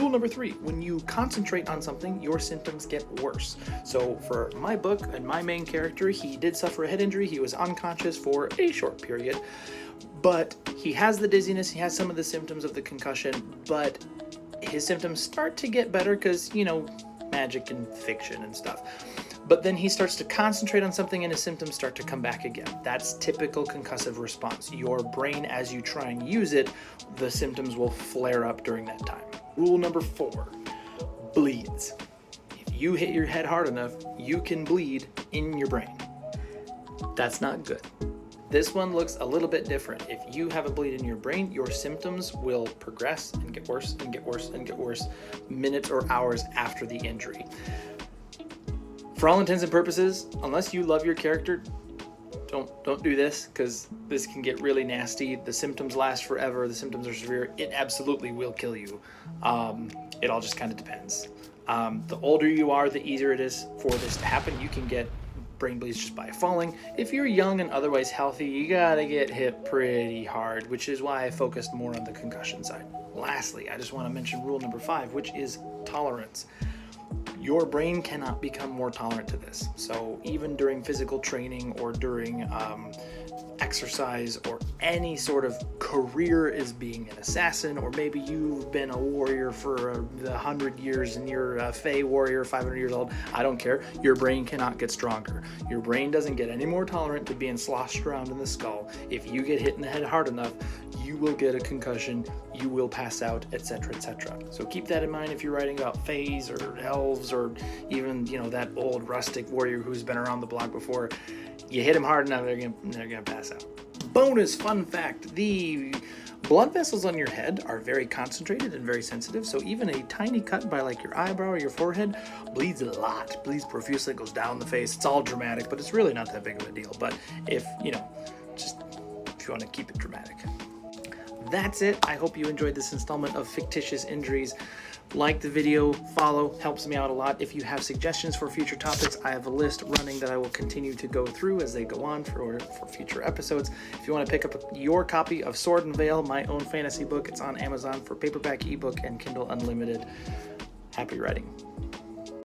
Rule number 3, when you concentrate on something, your symptoms get worse. So for my book and my main character, he did suffer a head injury. He was unconscious for a short period, but he has the dizziness, he has some of the symptoms of the concussion, but his symptoms start to get better because, you know, magic and fiction and stuff. But then he starts to concentrate on something and his symptoms start to come back again. That's typical concussive response. Your brain, as you try and use it, the symptoms will flare up during that time. Rule number 4, bleeds. If you hit your head hard enough, you can bleed in your brain. That's not good. This one looks a little bit different. If you have a bleed in your brain, your symptoms will progress and get worse and get worse and get worse minutes or hours after the injury. For all intents and purposes, unless you love your character, don't do this, because this can get really nasty. The symptoms last forever. The symptoms are severe. It absolutely will kill you. It all just kind of depends. The older you are, the easier it is for this to happen. You can get brain bleeds just by falling. If you're young and otherwise healthy, you gotta get hit pretty hard, which is why I focused more on the concussion side. Lastly, I just want to mention rule number 5, which is tolerance. Your brain cannot become more tolerant to this. So even during physical training or during exercise or any sort of career as being an assassin, or maybe you've been a warrior for 100 years and you're a Fey warrior, 500 years old, I don't care. Your brain cannot get stronger. Your brain doesn't get any more tolerant to being sloshed around in the skull. If you get hit in the head hard enough, you will get a concussion, you will pass out, etc., etc. So keep that in mind if you're writing about Fays or elves or even, you know, that old rustic warrior who's been around the block before. You hit them hard enough, they're gonna pass out. Bonus fun fact, the blood vessels on your head are very concentrated and very sensitive, so even a tiny cut by like your eyebrow or your forehead bleeds a lot, bleeds profusely, goes down the face. It's all dramatic, but it's really not that big of a deal. But if you want to keep it dramatic. That's it. I hope you enjoyed this installment of Fictitious Injuries. Like the video, follow, helps me out a lot. If you have suggestions for future topics, I have a list running that I will continue to go through as they go on for future episodes. If you want to pick up your copy of Sword and Veil, my own fantasy book, it's on Amazon for paperback, ebook, and Kindle Unlimited. Happy writing.